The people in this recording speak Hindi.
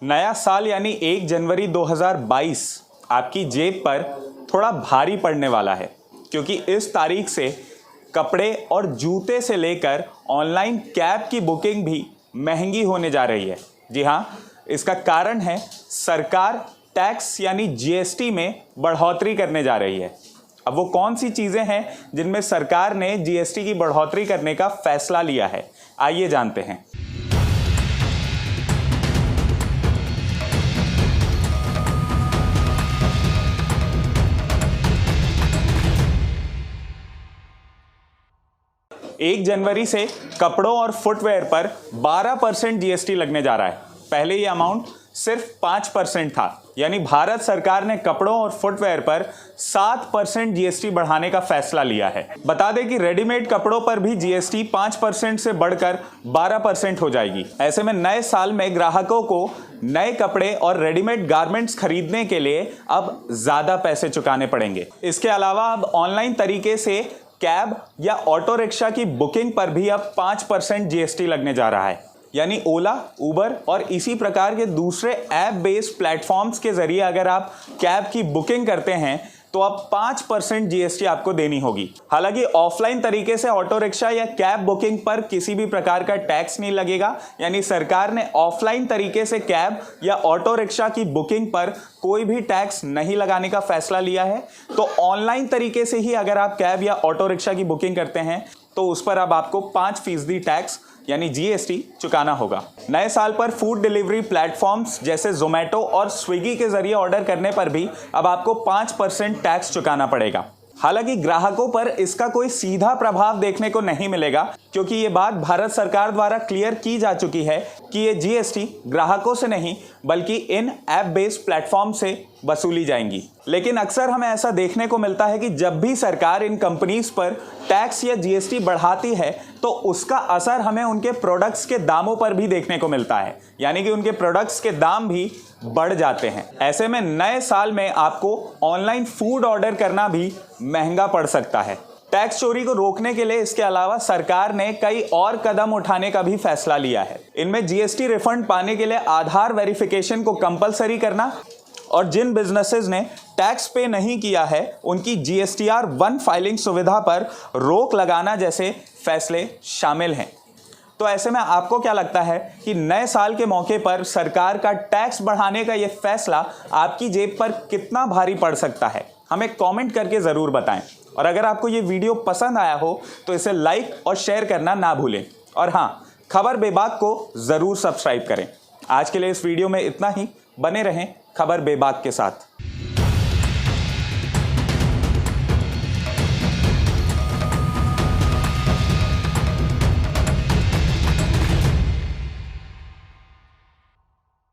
नया साल यानी 1 जनवरी 2022 आपकी जेब पर थोड़ा भारी पड़ने वाला है, क्योंकि इस तारीख से कपड़े और जूते से लेकर ऑनलाइन कैब की बुकिंग भी महंगी होने जा रही है। जी हाँ, इसका कारण है सरकार टैक्स यानी जीएसटी में बढ़ोतरी करने जा रही है। अब वो कौन सी चीज़ें हैं जिनमें सरकार ने जीएसटी की बढ़ोतरी करने का फैसला लिया है, आइए जानते हैं। एक जनवरी से कपड़ों और फुटवेयर पर 12% जीएसटी लगने जा रहा है। पहले ये अमाउंट सिर्फ 5% था, यानी भारत सरकार ने कपड़ों और फुटवेयर पर 7% जीएसटी बढ़ाने का फैसला लिया है। बता दें कि रेडीमेड कपड़ों पर भी जीएसटी 5% से बढ़कर 12% हो जाएगी। ऐसे में नए साल में ग्राहकों को नए कपड़े और रेडीमेड गारमेंट्स खरीदने के लिए अब ज्यादा पैसे चुकाने पड़ेंगे। इसके अलावा अब ऑनलाइन तरीके से कैब या ऑटो रिक्शा की बुकिंग पर भी अब 5% जीएसटी लगने जा रहा है। यानी ओला, उबर और इसी प्रकार के दूसरे ऐप बेस्ड प्लेटफॉर्म्स के जरिए अगर आप कैब की बुकिंग करते हैं तो अब 5% जीएसटी आपको देनी होगी। हालांकि ऑफलाइन तरीके से ऑटो रिक्शा या कैब बुकिंग पर किसी भी प्रकार का टैक्स नहीं लगेगा, यानी सरकार ने ऑफलाइन तरीके से कैब या ऑटो रिक्शा की बुकिंग पर कोई भी टैक्स नहीं लगाने का फैसला लिया है। तो ऑनलाइन तरीके से ही अगर आप कैब या ऑटो रिक्शा की बुकिंग करते हैं तो उस पर अब आपको 5% टैक्स यानी जीएसटी चुकाना होगा। नए साल पर फूड डिलीवरी प्लेटफॉर्म्स जैसे जोमेटो और स्विगी के जरिए ऑर्डर करने पर भी अब आपको 5% टैक्स चुकाना पड़ेगा। हालांकि ग्राहकों पर इसका कोई सीधा प्रभाव देखने को नहीं मिलेगा, क्योंकि ये बात भारत सरकार द्वारा क्लियर की जा चुकी है कि ये जीएसटी ग्राहकों से नहीं बल्कि इन ऐप बेस्ड प्लेटफॉर्म से वसूली जाएंगी। लेकिन अक्सर हमें ऐसा देखने को मिलता है कि जब भी सरकार इन कंपनीज पर टैक्स या जीएसटी बढ़ाती है तो उसका असर हमें उनके प्रोडक्ट्स के दामों पर भी देखने को मिलता है, यानी कि उनके प्रोडक्ट्स के दाम भी बढ़ जाते हैं। ऐसे में नए साल में आपको ऑनलाइन फूड ऑर्डर करना भी महंगा पड़ सकता है। टैक्स चोरी को रोकने के लिए इसके अलावा सरकार ने कई और कदम उठाने का भी फैसला लिया है। इनमें जीएसटी रिफंड पाने के लिए आधार वेरिफिकेशन को कंपलसरी करना और जिन बिजनेसेस ने टैक्स पे नहीं किया है उनकी GSTR 1 फाइलिंग सुविधा पर रोक लगाना जैसे फैसले शामिल हैं। तो ऐसे में आपको क्या लगता है कि नए साल के मौके पर सरकार का टैक्स बढ़ाने का यह फैसला आपकी जेब पर कितना भारी पड़ सकता है? हमें कमेंट करके ज़रूर बताएं। और अगर आपको ये वीडियो पसंद आया हो तो इसे लाइक और शेयर करना ना भूलें। और हाँ, खबर बेबाक को ज़रूर सब्सक्राइब करें। आज के लिए इस वीडियो में इतना ही। बने रहें खबर बेबाक के साथ।